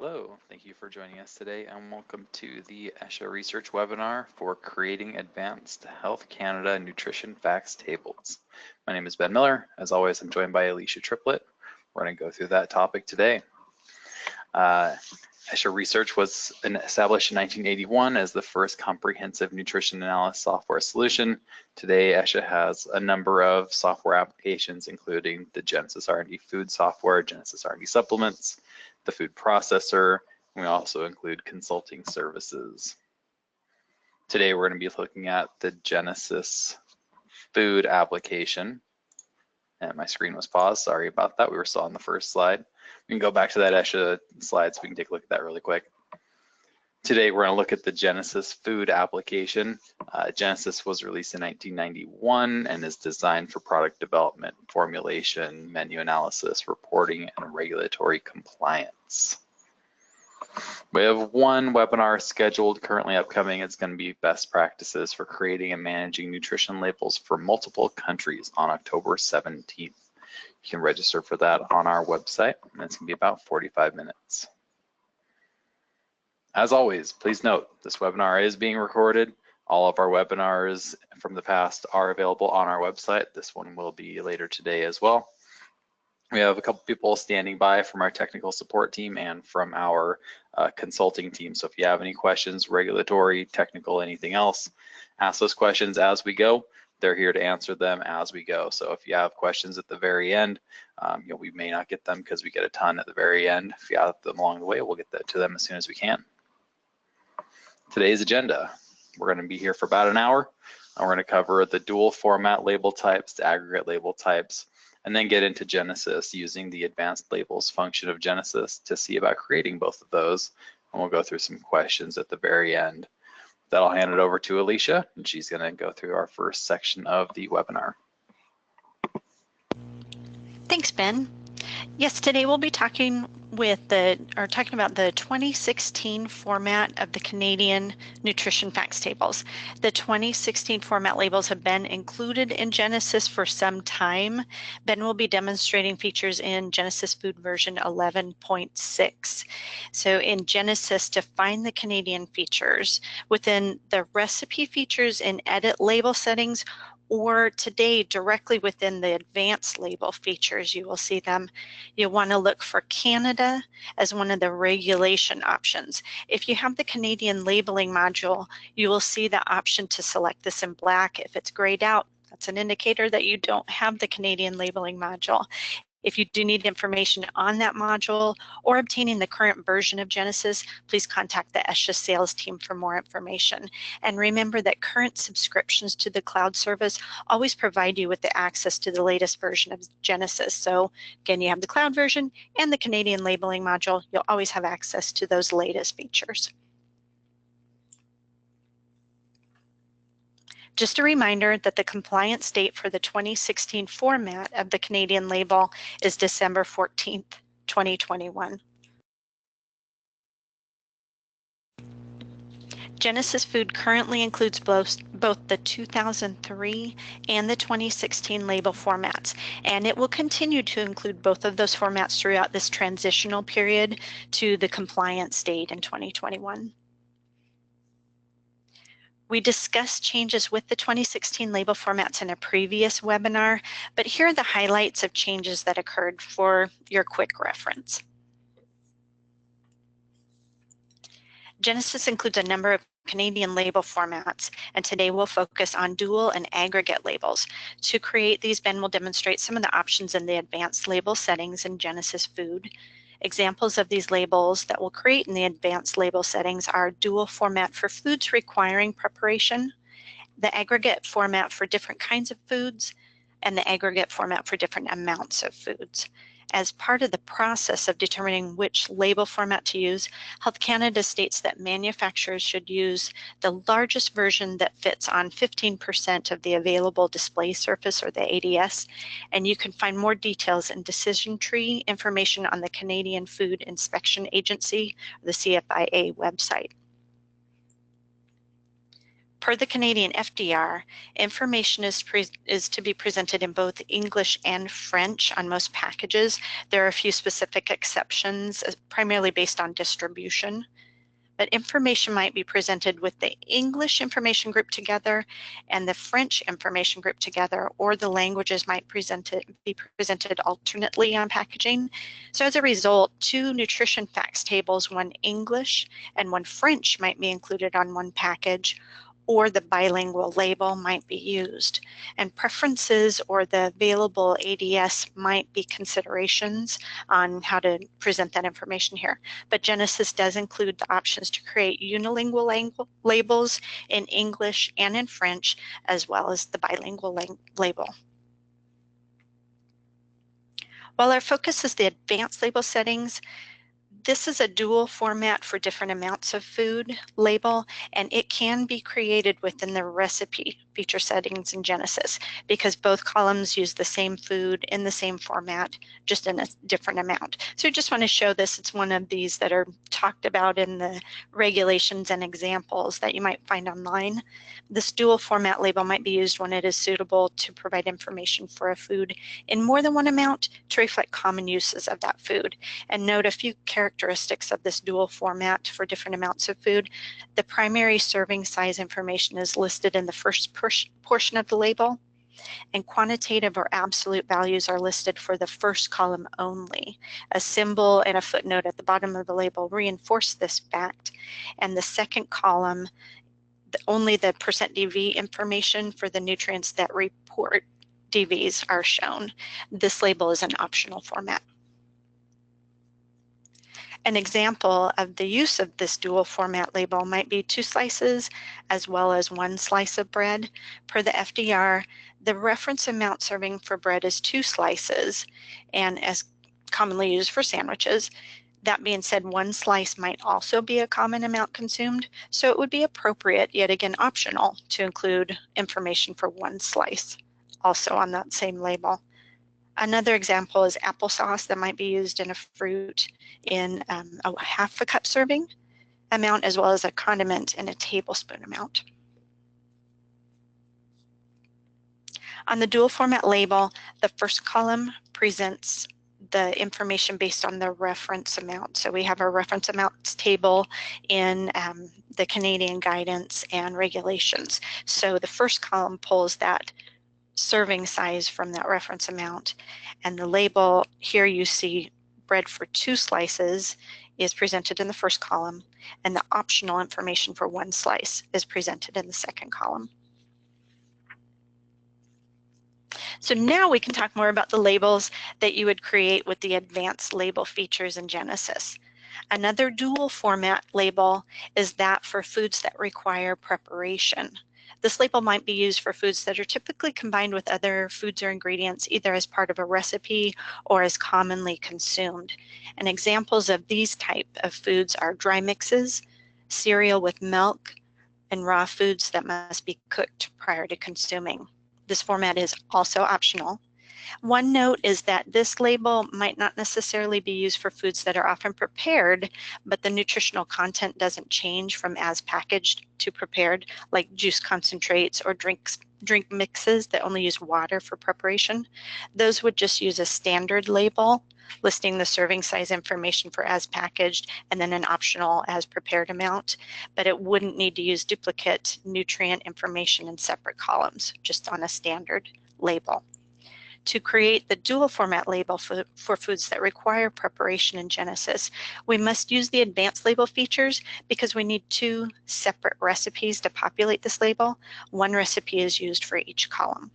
Hello, thank you for joining us today and welcome to the ESHA Research webinar for Creating Advanced Health Canada Nutrition Facts Tables. My name is Ben Miller. As always, I'm joined by Alicia Triplett. We're going to go through that topic today. ESHA Research was established in 1981 as the first comprehensive nutrition analysis software solution. Today, ESHA has a number of software applications, including the Genesis R&D Food software, Genesis R&D Supplements, the food processor. We also include consulting services. Today, we're going to be looking at the Genesis Food application. And my screen was paused, sorry about that. We were still on the first slide. We can go back to that ESHA slide so we can take a look at that really quick. Today, we're going to look at the Genesis Food application. Genesis was released in 1991 and is designed for product development, formulation, menu analysis, reporting, and regulatory compliance. We have one webinar scheduled currently upcoming. It's going to be best practices for creating and managing nutrition labels for multiple countries on October 17th. You can register for that on our website, and it's going to be about 45 minutes. As always, please note this webinar is being recorded. All of our webinars from the past are available on our website. This one will be later today as well. We have a couple people standing by from our technical support team and from our consulting team. So if you have any questions, regulatory, technical, anything else, ask those questions as we go. They're here to answer them as we go. So if you have questions at the very end, we may not get them because we get a ton at the very end. If you have them along the way, we'll get that to them as soon as we can. Today's agenda, we're going to be here for about an hour. We're going to cover the dual format label types, the aggregate label types, and then get into Genesis using the advanced labels function of Genesis to see about creating both of those. And we'll go through some questions at the very end. Then I'll hand it over to Alicia, and she's going to go through our first section of the webinar. Thanks, Ben. Yes, today we'll be talking about the 2016 format of the Canadian Nutrition Facts Tables. The 2016 format labels have been included in Genesis for some time. Ben will be demonstrating features in Genesis Food version 11.6. So in Genesis, to find the Canadian features within the recipe features in edit label settings, or today directly within the advanced label features, you will see them. You'll want to look for Canada as one of the regulation options. If you have the Canadian labeling module, you will see the option to select this in black. If it's grayed out, that's an indicator that you don't have the Canadian labeling module. If you do need information on that module or obtaining the current version of Genesis, please contact the ESHA sales team for more information. And remember that current subscriptions to the cloud service always provide you with the access to the latest version of Genesis. So again, you have the cloud version and the Canadian labeling module. You'll always have access to those latest features. Just a reminder that the compliance date for the 2016 format of the Canadian label is December 14th, 2021. Genesis Food currently includes both the 2003 and the 2016 label formats, and it will continue to include both of those formats throughout this transitional period to the compliance date in 2021. We discussed changes with the 2016 label formats in a previous webinar, but here are the highlights of changes that occurred for your quick reference. Genesis includes a number of Canadian label formats, and today we'll focus on dual and aggregate labels. To create these, Ben will demonstrate some of the options in the advanced label settings in Genesis Food. Examples of these labels that we'll create in the advanced label settings are dual format for foods requiring preparation, the aggregate format for different kinds of foods, and the aggregate format for different amounts of foods. As part of the process of determining which label format to use, Health Canada states that manufacturers should use the largest version that fits on 15% of the available display surface, or the ADS, and you can find more details in decision tree information on the Canadian Food Inspection Agency, the CFIA website. Per the Canadian FDR, information is to be presented in both English and French on most packages. There are a few specific exceptions, primarily based on distribution. But information might be presented with the English information group together and the French information group together, or the languages might be presented alternately on packaging. So as a result, 2 nutrition facts tables, one English and one French, might be included on one package, or the bilingual label might be used. And preferences or the available ADS might be considerations on how to present that information here. But Genesis does include the options to create unilingual labels in English and in French, as well as the bilingual label. While our focus is the advanced label settings, this is a dual format for different amounts of food label, and it can be created within the recipe feature settings in Genesis because both columns use the same food in the same format, just in a different amount. So I just want to show this. It's one of these that are talked about in the regulations and examples that you might find online. This dual format label might be used when it is suitable to provide information for a food in more than one amount to reflect common uses of that food. And note a few characteristics of this dual format for different amounts of food. The primary serving size information is listed in the first portion of the label, and quantitative or absolute values are listed for the first column only. A symbol and a footnote at the bottom of the label reinforce this fact, and the second column, only the %DV information for the nutrients that report DVs are shown. This label is an optional format. An example of the use of this dual format label might be 2 slices as well as 1 slice of bread. Per the FDR, the reference amount serving for bread is 2 slices, and as commonly used for sandwiches. That being said, 1 slice might also be a common amount consumed, so it would be appropriate, yet again optional, to include information for 1 slice, also on that same label. Another example is applesauce that might be used in a fruit in a 1/2 cup serving amount, as well as a condiment in a tablespoon amount. On the dual format label, the first column presents the information based on the reference amount. So we have our reference amounts table in the Canadian guidance and regulations. So the first column pulls that serving size from that reference amount, and the label here you see bread for 2 slices is presented in the first column, and the optional information for 1 slice is presented in the second column. So now we can talk more about the labels that you would create with the advanced label features in Genesis. Another dual format label is that for foods that require preparation. This label might be used for foods that are typically combined with other foods or ingredients, either as part of a recipe or as commonly consumed. And examples of these type of foods are dry mixes, cereal with milk, and raw foods that must be cooked prior to consuming. This format is also optional. One note is that this label might not necessarily be used for foods that are often prepared, but the nutritional content doesn't change from as packaged to prepared, like juice concentrates or drink mixes that only use water for preparation. Those would just use a standard label listing the serving size information for as packaged and then an optional as prepared amount, but it wouldn't need to use duplicate nutrient information in separate columns, just on a standard label. To create the dual format label for foods that require preparation in Genesis, we must use the advanced label features because we need 2 separate recipes to populate this label. 1 recipe is used for each column.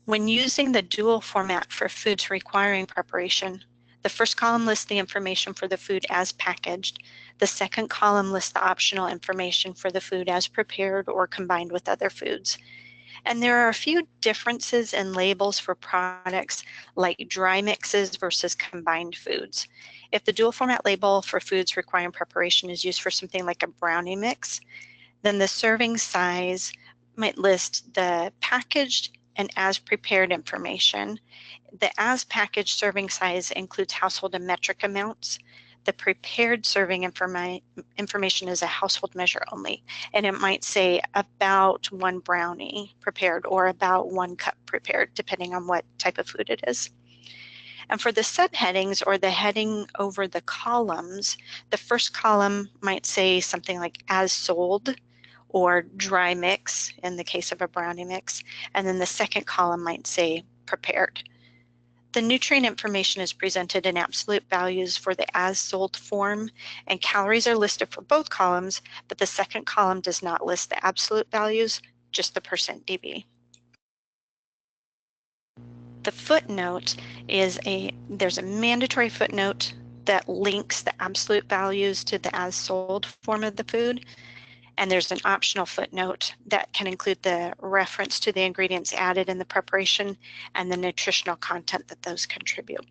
When using the dual format for foods requiring preparation, the first column lists the information for the food as packaged. The second column lists the optional information for the food as prepared or combined with other foods. And there are a few differences in labels for products like dry mixes versus combined foods. If the dual format label for foods requiring preparation is used for something like a brownie mix, then the serving size might list the packaged and as prepared information. The as packaged serving size includes household and metric amounts. The prepared serving information is a household measure only, and it might say about 1 brownie prepared or about 1 cup prepared, depending on what type of food it is. And for the subheadings or the heading over the columns, the first column might say something like as sold or dry mix in the case of a brownie mix, and then the second column might say prepared. The nutrient information is presented in absolute values for the as sold form, and calories are listed for both columns, but the second column does not list the absolute values, just the %dB. The footnote is there's a mandatory footnote that links the absolute values to the as sold form of the food, and there's an optional footnote that can include the reference to the ingredients added in the preparation and the nutritional content that those contribute.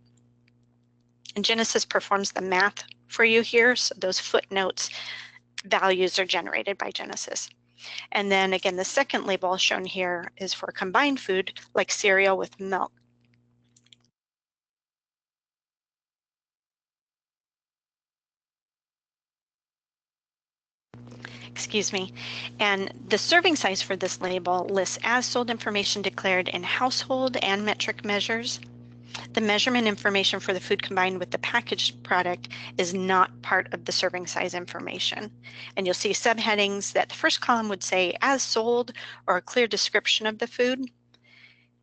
And Genesis performs the math for you here, so those footnotes values are generated by Genesis. And then again, the second label shown here is for combined food like cereal with milk. Excuse me. And the serving size for this label lists as sold information declared in household and metric measures. The measurement information for the food combined with the packaged product is not part of the serving size information. And you'll see subheadings that the first column would say as sold or a clear description of the food.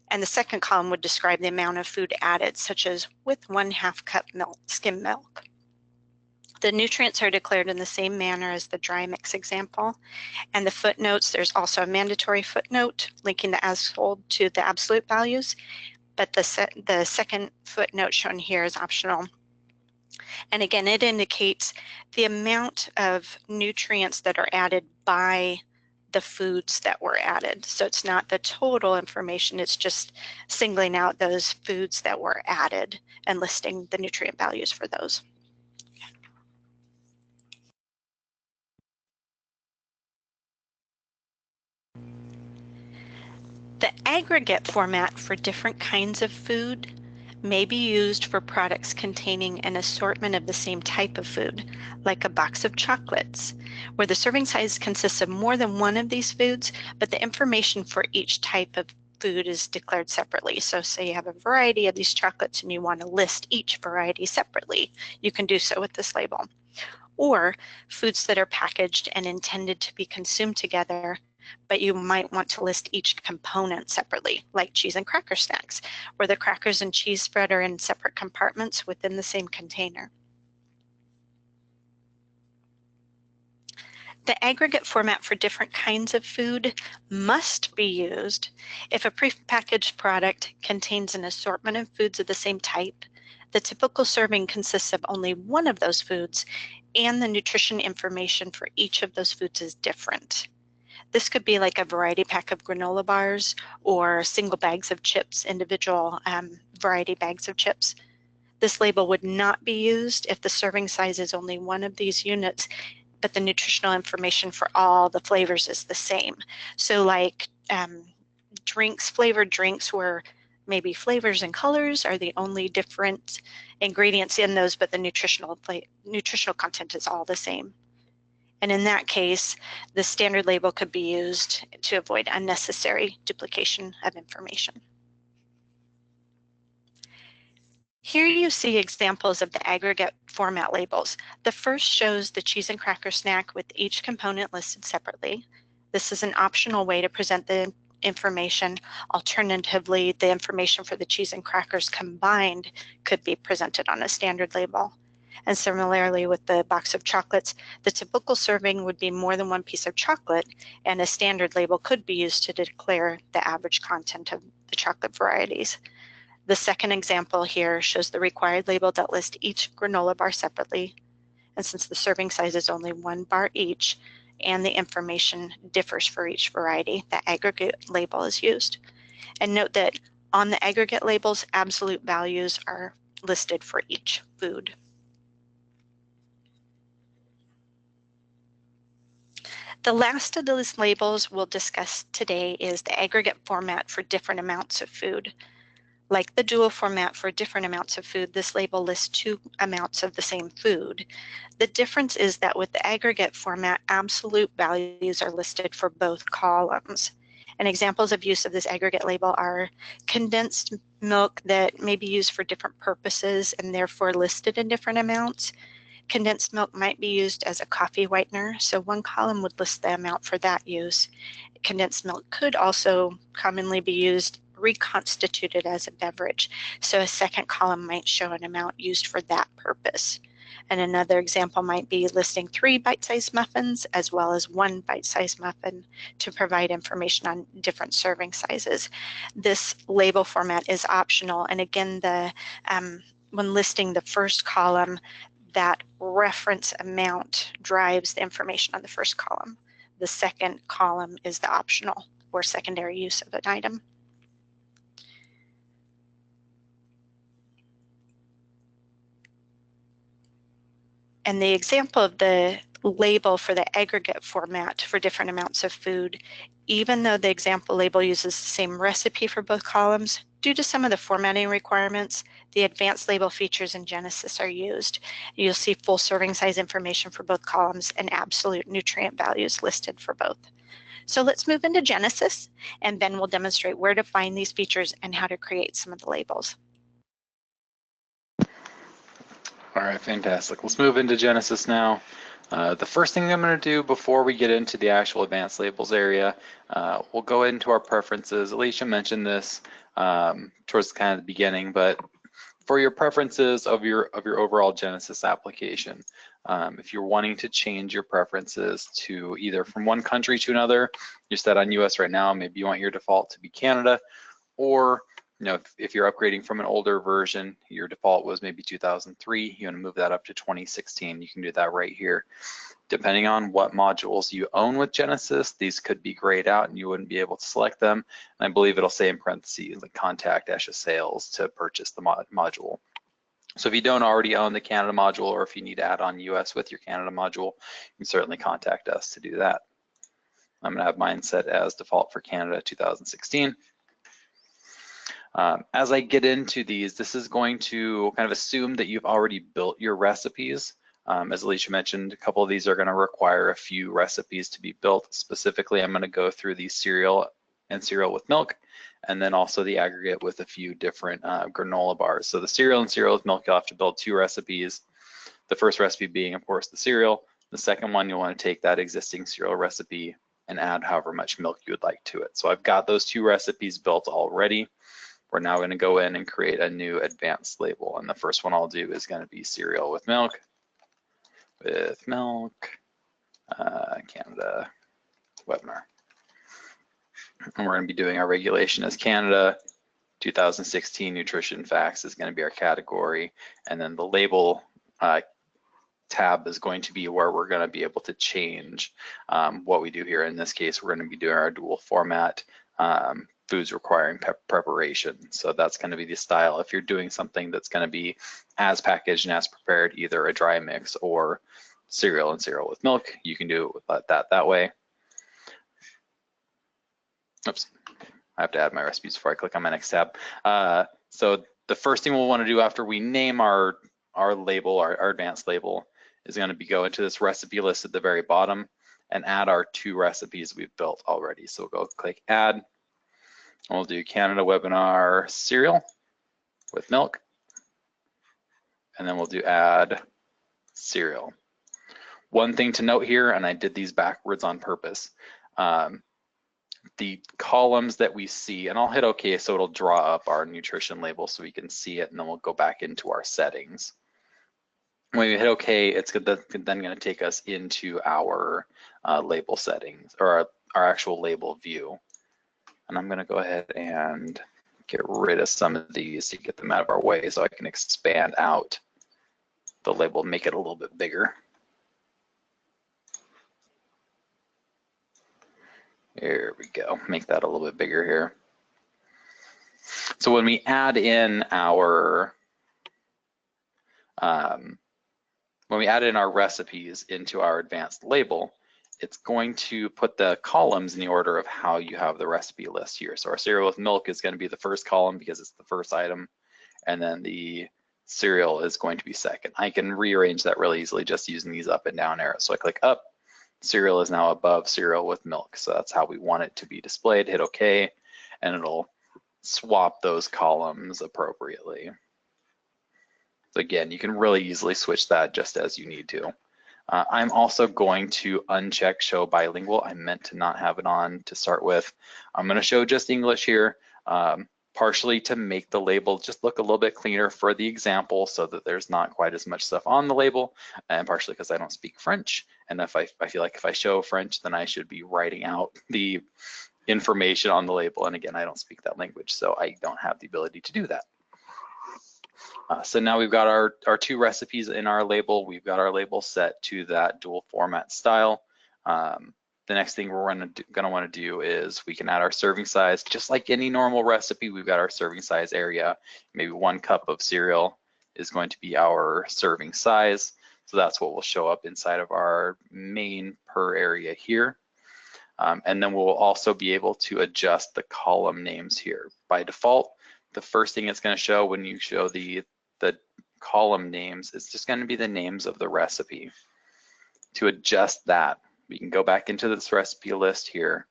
And the second column would describe the amount of food added, such as with 1/2 cup milk, skim milk. The nutrients are declared in the same manner as the dry mix example. And the footnotes, there's also a mandatory footnote linking the as sold to the absolute values, but the second footnote shown here is optional. And again, it indicates the amount of nutrients that are added by the foods that were added. So it's not the total information, it's just singling out those foods that were added and listing the nutrient values for those. The aggregate format for different kinds of food may be used for products containing an assortment of the same type of food, like a box of chocolates, where the serving size consists of more than one of these foods, but the information for each type of food is declared separately. So say you have a variety of these chocolates and you want to list each variety separately, you can do so with this label. Or foods that are packaged and intended to be consumed together, but you might want to list each component separately, like cheese and cracker snacks, where the crackers and cheese spread are in separate compartments within the same container. The aggregate format for different kinds of food must be used if a prepackaged product contains an assortment of foods of the same type, the typical serving consists of only one of those foods, and the nutrition information for each of those foods is different. This could be like a variety pack of granola bars or single bags of chips, individual variety bags of chips. This label would not be used if the serving size is only one of these units, but the nutritional information for all the flavors is the same. So like drinks, flavored drinks where maybe flavors and colors are the only different ingredients in those, but the nutritional content is all the same. And in that case, the standard label could be used to avoid unnecessary duplication of information. Here you see examples of the aggregate format labels. The first shows the cheese and cracker snack with each component listed separately. This is an optional way to present the information. Alternatively, the information for the cheese and crackers combined could be presented on a standard label. And similarly with the box of chocolates, the typical serving would be more than one piece of chocolate, and a standard label could be used to declare the average content of the chocolate varieties. The second example here shows the required label that lists each granola bar separately. And since the serving size is only 1 bar each, and the information differs for each variety, the aggregate label is used. And note that on the aggregate labels, absolute values are listed for each food. The last of those labels we'll discuss today is the aggregate format for different amounts of food. Like the dual format for different amounts of food, this label lists 2 amounts of the same food. The difference is that with the aggregate format, absolute values are listed for both columns. And examples of use of this aggregate label are condensed milk that may be used for different purposes and therefore listed in different amounts. Condensed milk might be used as a coffee whitener, so one column would list the amount for that use. Condensed milk could also commonly be used reconstituted as a beverage, so a second column might show an amount used for that purpose. And another example might be listing 3 bite-sized muffins as well as 1 bite-sized muffin to provide information on different serving sizes. This label format is optional, and again, when listing the first column, that reference amount drives the information on the first column. The second column is the optional or secondary use of an item. And the example of the label for the aggregate format for different amounts of food, even though the example label uses the same recipe for both columns, due to some of the formatting requirements, the advanced label features in Genesis are used. You'll see full serving size information for both columns and absolute nutrient values listed for both. So let's move into Genesis, and Ben will demonstrate where to find these features and how to create some of the labels. All right, fantastic. Let's move into Genesis now. The first thing I'm going to do before we get into the actual advanced labels area, we'll go into our preferences. Alicia mentioned this towards kind of the beginning, but for your preferences of your overall Genesis application, if you're wanting to change your preferences to either from one country to another, you're set on US right now, maybe you want your default to be Canada, or if you're upgrading from an older version, your default was maybe 2003, you want to move that up to 2016, you can do that right here. Depending on what modules you own with Genesis, these could be grayed out and you wouldn't be able to select them. And I believe it'll say in parentheses, like contact ESHA sales to purchase the module. So if you don't already own the Canada module, or if you need to add on US with your Canada module, you can certainly contact us to do that. I'm gonna have mine set as default for Canada 2016. As I get into these, this is going to kind of assume that you've already built your recipes. As Alicia mentioned, a couple of these are going to require a few recipes to be built. Specifically, I'm going to go through the cereal and cereal with milk, and then also the aggregate with a few different granola bars. So the cereal and cereal with milk, you'll have to build 2 recipes. The first recipe being, of course, the cereal. The second one, you'll want to take that existing cereal recipe and add however much milk you would like to it. So I've got those 2 recipes built already. We're now going to go in and create a new advanced label. And the first one I'll do is going to be cereal with milk, Canada webinar. And we're going to be doing our regulation as Canada. 2016 nutrition facts is going to be our category. And then the label tab is going to be where we're going to be able to change what we do here. In this case, we're going to be doing our dual format foods requiring preparation. So that's going to be the style. If you're doing something that's going to be as packaged and as prepared, either a dry mix or cereal and cereal with milk, you can do it that way. Oops, I have to add my recipes before I click on my next tab. So the first thing we'll want to do after we name our label, our advanced label, is going to be go into this recipe list at the very bottom and add our 2 recipes we've built already. So we'll go click add. We'll do Canada webinar cereal with milk, and then we'll do add cereal. One thing to note here, and I did these backwards on purpose, the columns that we see, and I'll hit OK so it'll draw up our nutrition label so we can see it, and then we'll go back into our settings. When we hit OK, it's then going to take us into our label settings, or our actual label view. And I'm going to go ahead and get rid of some of these to get them out of our way so I can expand out the label, make it a little bit bigger. There we go, make that a little bit bigger here. So when we add in our recipes into our advanced label, it's going to put the columns in the order of how you have the recipe list here. So our cereal with milk is going to be the first column because it's the first item, and then the cereal is going to be second. I can rearrange that really easily just using these up and down arrows. So I click up, cereal is now above cereal with milk. So that's how we want it to be displayed. Hit OK, and it'll swap those columns appropriately. So again, you can really easily switch that just as you need to. I'm also going to uncheck show bilingual. I meant to not have it on to start with. I'm going to show just English here, partially to make the label just look a little bit cleaner for the example so that there's not quite as much stuff on the label, and partially because I don't speak French. And if I feel like if I show French, then I should be writing out the information on the label. And again, I don't speak that language, so I don't have the ability to do that. So now we've got our two recipes in our label. We've got our label set to that dual format style. The next thing we're gonna want to do is we can add our serving size. Just like any normal recipe, we've got our serving size area. Maybe 1 cup of cereal is going to be our serving size. So that's what will show up inside of our main per area here. And then we'll also be able to adjust the column names here. By default, the first thing it's going to show when you show the column names is just going to be the names of the recipe. To adjust that, we can go back into this recipe list here,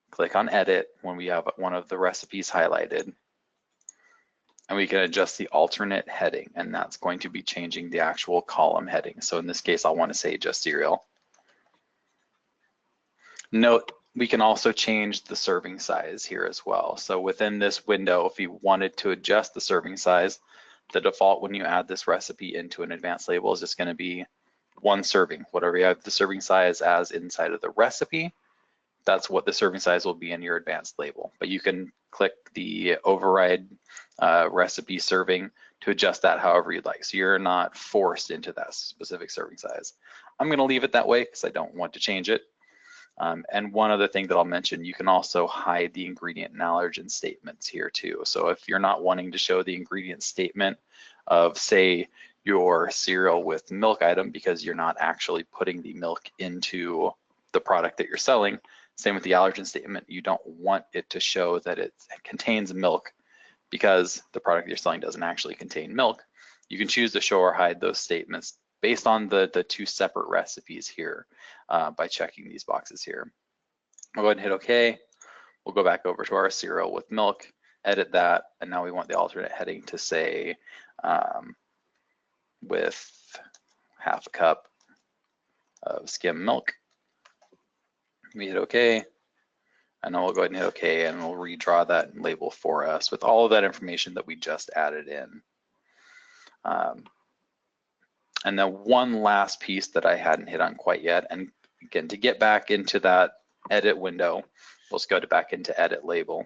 click on edit when we have one of the recipes highlighted, and we can adjust the alternate heading, and that's going to be changing the actual column heading. So in this case, I'll want to say just cereal. Note, we can also change the serving size here as well. So within this window, if you wanted to adjust the serving size, the default when you add this recipe into an advanced label is just going to be 1 serving. Whatever you have the serving size as inside of the recipe, that's what the serving size will be in your advanced label. But you can click the override recipe serving to adjust that however you'd like. So you're not forced into that specific serving size. I'm going to leave it that way because I don't want to change it. And one other thing that I'll mention, you can also hide the ingredient and allergen statements here too. So if you're not wanting to show the ingredient statement of, say, your cereal with milk item because you're not actually putting the milk into the product that you're selling, same with the allergen statement, you don't want it to show that it contains milk because the product you're selling doesn't actually contain milk. You can choose to show or hide those statements based on the 2 separate recipes here by checking these boxes here. I'll go ahead and hit OK. We'll go back over to our cereal with milk, edit that, and now we want the alternate heading to say with 1/2 cup of skim milk. We hit OK, and then we'll go ahead and hit OK, and we'll redraw that label for us with all of that information that we just added in. And then one last piece that I hadn't hit on quite yet, and again, to get back into that edit window, we'll just go back into edit label.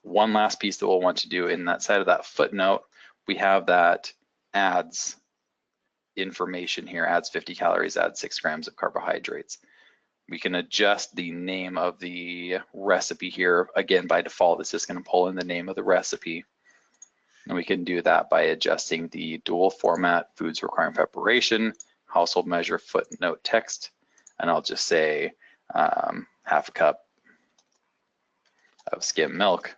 One last piece that we'll want to do in that side of that footnote, we have that adds information here, adds 50 calories, adds 6 grams of carbohydrates. We can adjust the name of the recipe here. Again, by default, it's just going to pull in the name of the recipe. And we can do that by adjusting the dual format foods requiring preparation, household measure footnote text, and I'll just say 1/2 cup of skim milk.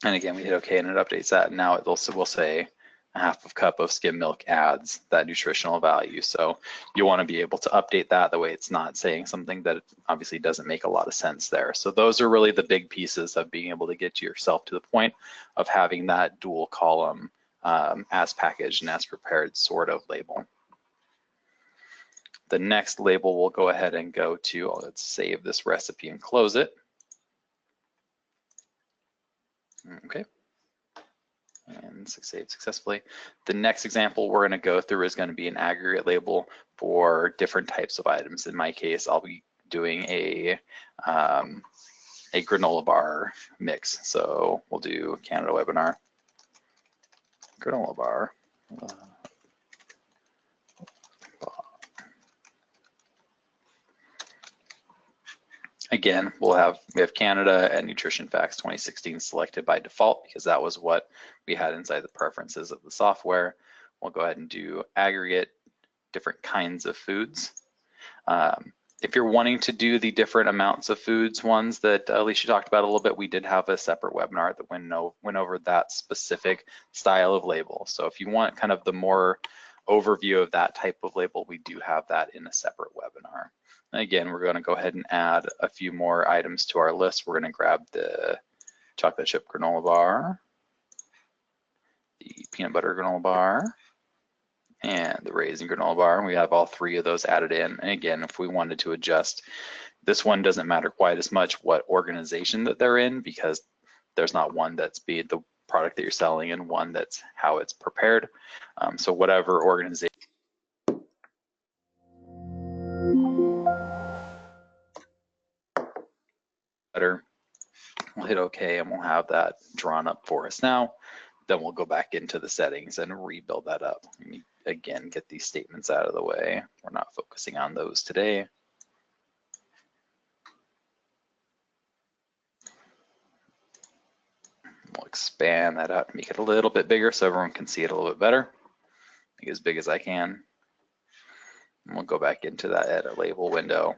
And again, we hit OK and it updates that. And now it also will say 1/2 cup of skim milk adds that nutritional value. So you want to be able to update that way it's not saying something that obviously doesn't make a lot of sense there. So those are really the big pieces of being able to get yourself to the point of having that dual column as packaged and as prepared sort of label. The next label we'll go ahead and go to, let's save this recipe and close it. Okay. And saved successfully. The next example we're going to go through is going to be an aggregate label for different types of items. In my case, I'll be doing a granola bar mix. So we'll do Canada webinar, granola bar. Again, we have Canada and Nutrition Facts 2016 selected by default because that was what we had inside the preferences of the software. We'll go ahead and do aggregate, different kinds of foods. If you're wanting to do the different amounts of foods ones that Alicia talked about a little bit, we did have a separate webinar that went over that specific style of label. So if you want kind of the more overview of that type of label, we do have that in a separate webinar. And again, we're going to go ahead and add a few more items to our list. We're going to grab the chocolate chip granola bar, the peanut butter granola bar, and the raisin granola bar. And we have all three of those added in. And again, if we wanted to adjust, this one doesn't matter quite as much what organization that they're in, because there's not one that's the product that you're selling and one that's how it's prepared. So whatever organization better, we'll hit OK and we'll have that drawn up for us now. Then we'll go back into the settings and rebuild that up. Let me again get these statements out of the way. We're not focusing on those today. We'll expand that out and make it a little bit bigger so everyone can see it a little bit better. Make it as big as I can. And we'll go back into that edit label window.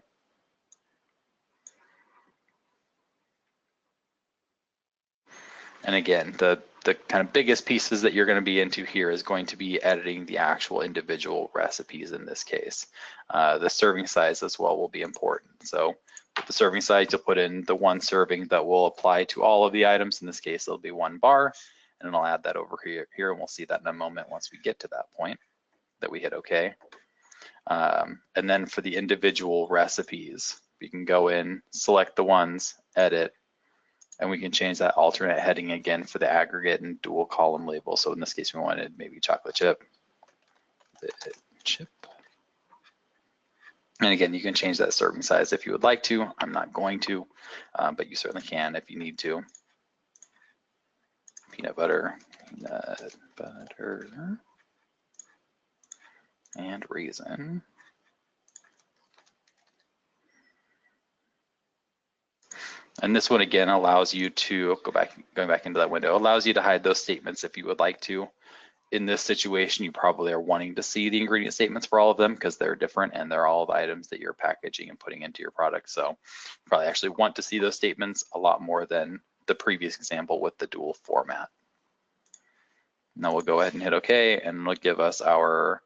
And again, the kind of biggest pieces that you're going to be into here is going to be editing the actual individual recipes in this case. The serving size as well will be important. So with the serving size, you'll put in the one serving that will apply to all of the items. In this case, it'll be 1 bar, and then I'll add that over here, and we'll see that in a moment once we get to that point that we hit OK. And then for the individual recipes, we can go in, select the ones, edit, and we can change that alternate heading again for the aggregate and dual column label. So in this case, we wanted maybe chocolate chip. And again, you can change that serving size if you would like to. I'm not going to, but you certainly can if you need to. Peanut butter, and raisin. And this one again allows you to going back into that window, allows you to hide those statements if you would like to. In this situation, you probably are wanting to see the ingredient statements for all of them because they're different and they're all the items that you're packaging and putting into your product. So you probably actually want to see those statements a lot more than the previous example with the dual format. Now we'll go ahead and hit OK, and it'll give us our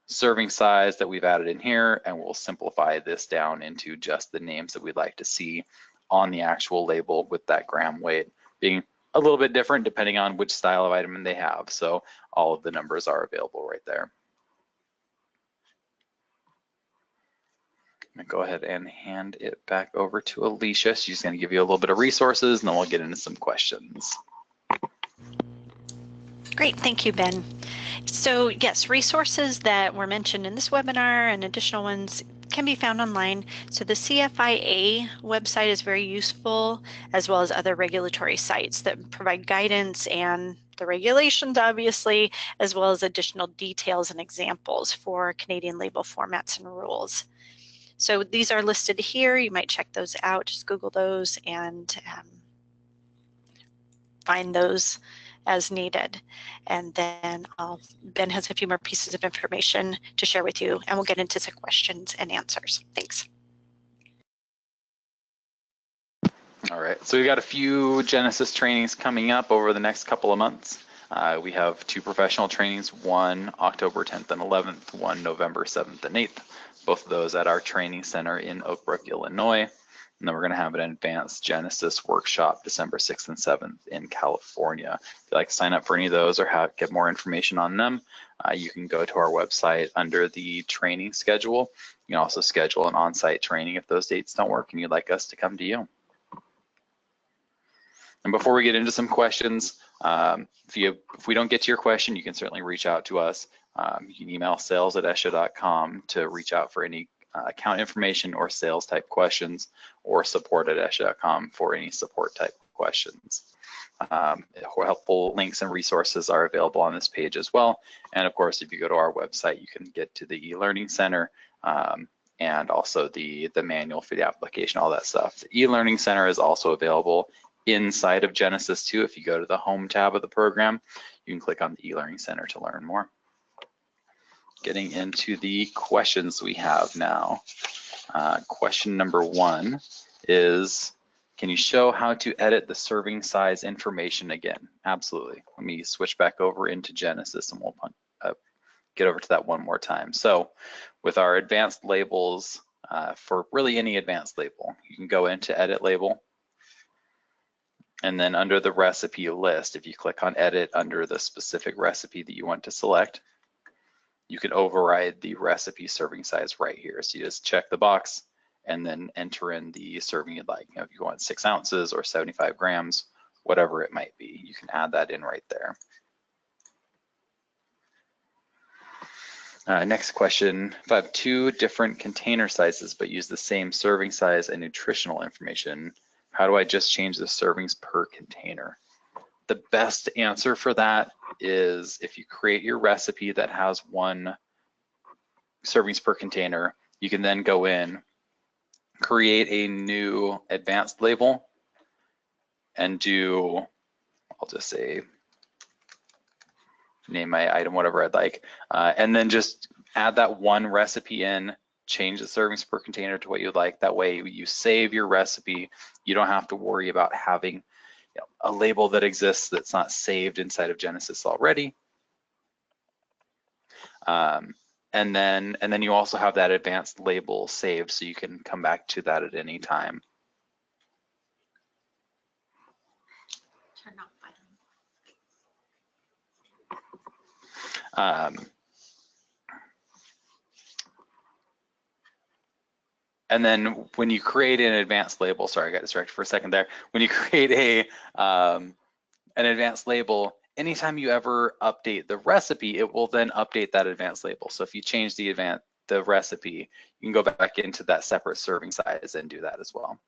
serving size that we've added in here, and we'll simplify this down into just the names that we'd like to see on the actual label, with that gram weight being a little bit different depending on which style of item they have. So all of the numbers are available right there. I'm gonna go ahead and hand it back over to Alicia. She's gonna give you a little bit of resources, and then we'll get into some questions. Great, thank you, Ben. So yes, resources that were mentioned in this webinar and additional ones can be found online. So the CFIA website is very useful, as well as other regulatory sites that provide guidance and the regulations, obviously, as well as additional details and examples for Canadian label formats and rules. So these are listed here. You might check those out. Just Google those and find those as needed. And then Ben has a few more pieces of information to share with you, and we'll get into some questions and answers. Thanks. All right, so we've got a few Genesis trainings coming up over the next couple of months. We have 2 professional trainings, one October 10th and 11th, one November 7th and 8th, both of those at our training center in Oak Brook, Illinois. And then we're going to have an advanced Genesis workshop December 6th and 7th in California. If you'd like to sign up for any of those or get more information on them, you can go to our website under the training schedule. You can also schedule an on-site training if those dates don't work and you'd like us to come to you. And before we get into some questions, if we don't get to your question, you can certainly reach out to us. You can email sales@esha.com to reach out for any account information or sales type questions, or support@esha.com for any support type questions. Helpful links and resources are available on this page as well. And of course, if you go to our website, you can get to the e-learning center and also the manual for the application, all that stuff. The e-learning center is also available inside of Genesis too. If you go to the home tab of the program, you can click on the e-learning center to learn more. getting into the questions we have now. Question number 1 is, can you show how to edit the serving size information again? Absolutely. Let me switch back over into Genesis and we'll get over to that one more time. So with our advanced labels, for really any advanced label, you can go into edit label, and then under the recipe list, if you click on edit under the specific recipe that you want to select, you can override the recipe serving size right here. So you just check the box and then enter in the serving you'd like. You know, if you want 6 ounces or 75 grams, whatever it might be, you can add that in right there. Next question, if I have 2 different container sizes but use the same serving size and nutritional information, how do I just change the servings per container? The best answer for that is if you create your recipe that has 1 servings per container, you can then go in, create a new advanced label and do, I'll just say, name my item whatever I'd like, and then just add that 1 recipe in, change the servings per container to what you'd like. That way you save your recipe. You don't have to worry about having a label that exists that's not saved inside of Genesis already. And then you also have that advanced label saved, so you can come back to that at any time. And then when you create an advanced label, sorry, I got distracted for a second there. When you create an advanced label, anytime you ever update the recipe, it will then update that advanced label. So if you change the recipe, you can go back into that separate serving size and do that as well.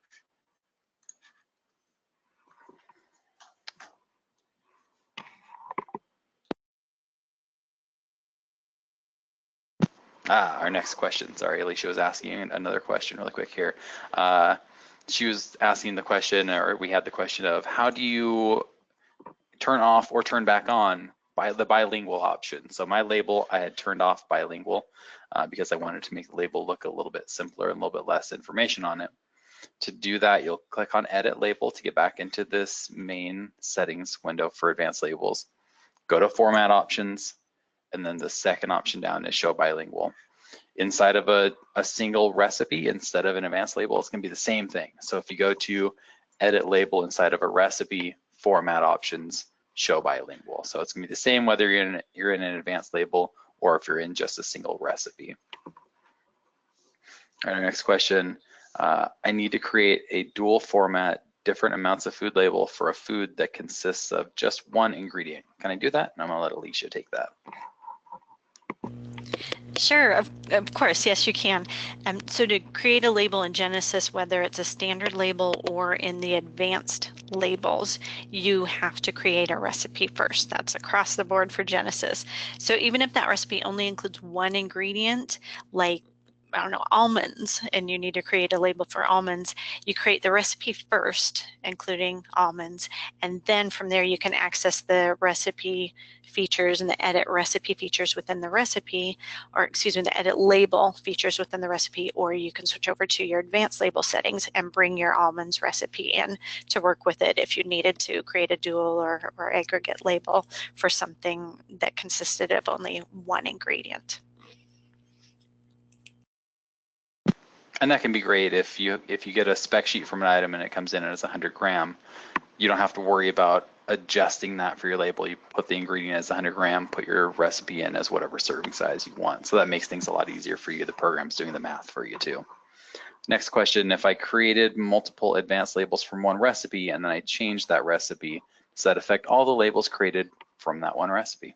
Our next question, sorry, Alicia was asking another question really quick here. She was asking the question, or we had the question of, how do you turn off or turn back on the bilingual option? So my label, I had turned off bilingual because I wanted to make the label look a little bit simpler and a little bit less information on it. To do that, you'll click on edit label to get back into this main settings window for advanced labels. Go to format options, and then the second option down is show bilingual. Inside of a single recipe, instead of an advanced label, it's gonna be the same thing. So if you go to edit label inside of a recipe, format options, show bilingual. So it's gonna be the same whether you're in an advanced label or if you're in just a single recipe. All right, our next question. I need to create a dual format, different amounts of food label for a food that consists of just 1 ingredient. Can I do that? And I'm gonna let Alicia take that. Sure, of course, yes, you can. So to create a label in Genesis, whether it's a standard label or in the advanced labels, you have to create a recipe first. That's across the board for Genesis. So even if that recipe only includes 1 ingredient, like, I don't know, almonds, and you need to create a label for almonds, you create the recipe first, including almonds, and then from there you can access the recipe features and the edit recipe features within the recipe, or excuse me, the edit label features within the recipe, or you can switch over to your advanced label settings and bring your almonds recipe in to work with it if you needed to create a dual or aggregate label for something that consisted of only 1 ingredient. And that can be great if you get a spec sheet from an item and it comes in as 100 gram, you don't have to worry about adjusting that for your label. You put the ingredient as 100 gram, put your recipe in as whatever serving size you want. So that makes things a lot easier for you. The program's doing the math for you too. Next question, if I created multiple advanced labels from 1 recipe and then I changed that recipe, does that affect all the labels created from that 1 recipe?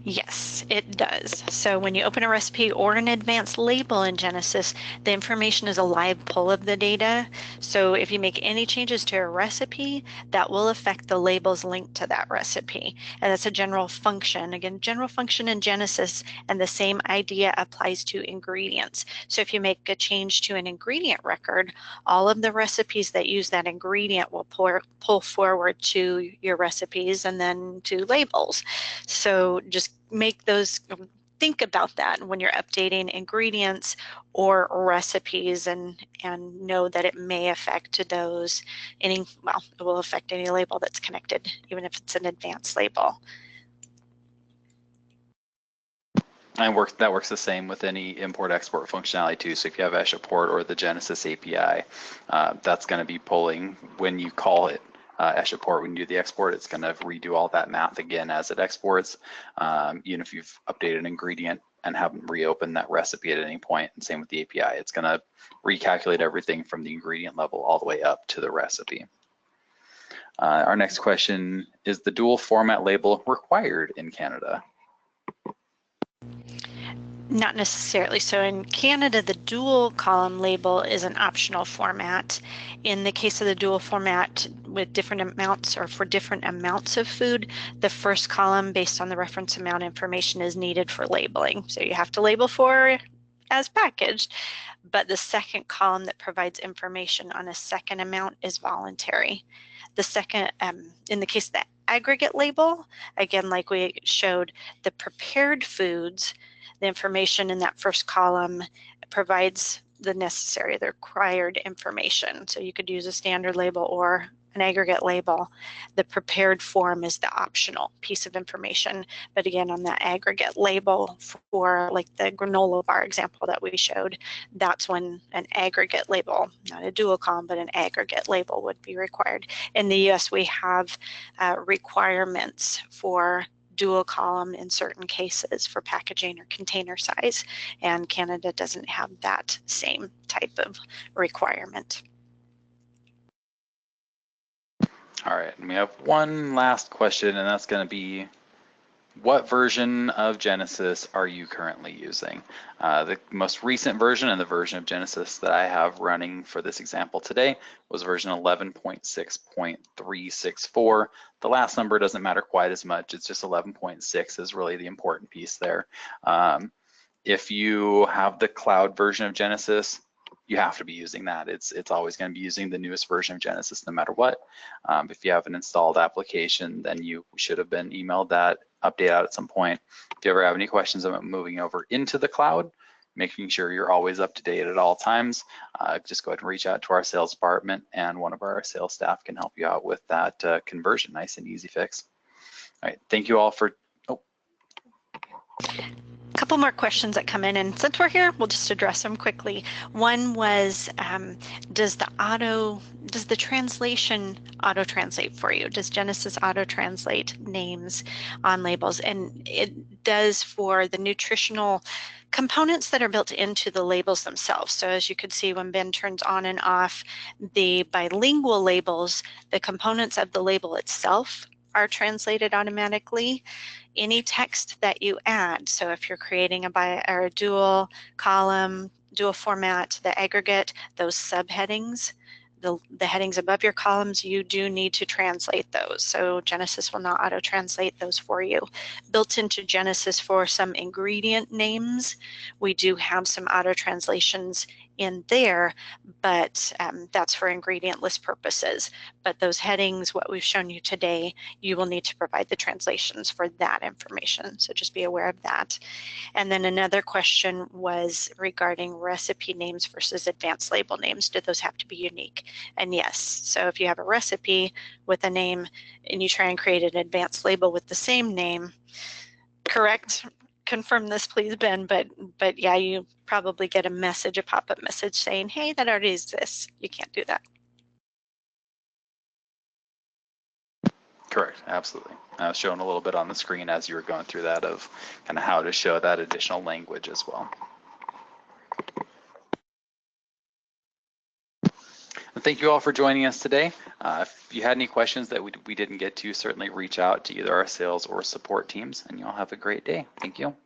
Yes, it does. So when you open a recipe or an advanced label in Genesis, the information is a live pull of the data. So if you make any changes to a recipe, that will affect the labels linked to that recipe. And that's a general function. Again, general function in Genesis, and the same idea applies to ingredients. So if you make a change to an ingredient record, all of the recipes that use that ingredient will pull forward to your recipes and then to labels. So just make those, think about that when you're updating ingredients or recipes, and know that it may affect those, it will affect any label that's connected, even if it's an advanced label. And that works the same with any import-export functionality too. So if you have EschePort or the Genesis API, that's going to be pulling when you call it EschePort. When you do the export, it's going to redo all that math again as it exports. Even if you've updated an ingredient and haven't reopened that recipe at any point, and same with the API, it's going to recalculate everything from the ingredient level all the way up to the recipe. Our next question is the dual format label required in Canada? Not necessarily. So in Canada, the dual column label is an optional format. In the case of the dual format with different amounts or for different amounts of food, the first column based on the reference amount information is needed for labeling. So you have to label for as packaged, but the second column that provides information on a second amount is voluntary. The second, in the case of the aggregate label, again, like we showed, the prepared foods, the information in that first column provides the required information. So you could use a standard label or an aggregate label. The prepared form is the optional piece of information. But again, on that aggregate label for like the granola bar example that we showed, that's when an aggregate label, not a dual column, but an aggregate label would be required. In the US, we have requirements for dual column in certain cases for packaging or container size, and Canada doesn't have that same type of requirement. All right, and we have one last question, and that's going to be, what version of Genesis are you currently using? The most recent version and the version of Genesis that I have running for this example today was version 11.6.364. The last number doesn't matter quite as much. It's just 11.6 is really the important piece there. If you have the cloud version of Genesis, you have to be using that. It's always going to be using the newest version of Genesis no matter what. If you have an installed application, then you should have been emailed that update out at some point. If you ever have any questions about moving over into the cloud, making sure you're always up to date at all times, just go ahead and reach out to our sales department, and one of our sales staff can help you out with that conversion. Nice and easy fix. All right, thank you all for, A couple more questions that come in, and since we're here, we'll just address them quickly. One was, does the translation auto-translate for you? Does Genesis auto-translate names on labels? And it does for the nutritional components that are built into the labels themselves. So as you could see, when Ben turns on and off the bilingual labels, the components of the label itself are translated automatically. Any text that you add, so if you're creating a dual column, dual format, the aggregate, those subheadings, the headings above your columns, you do need to translate those. So Genesis will not auto-translate those for you. Built into Genesis for some ingredient names, we do have some auto-translations in there, but that's for ingredient list purposes. But those headings, what we've shown you today, you will need to provide the translations for that information. So just be aware of that. And then another question was regarding recipe names versus advanced label names. Do those have to be unique? And yes, so if you have a recipe with a name and you try and create an advanced label with the same name, correct? Confirm this, please, Ben, but yeah, you probably get a pop-up message saying, hey, that already exists. You can't do that. correct, absolutely. I was showing a little bit on the screen as you were going through that of kind of how to show that additional language as well. Thank you all for joining us today. If you had any questions that we didn't get to, certainly reach out to either our sales or support teams, and you all have a great day. Thank you.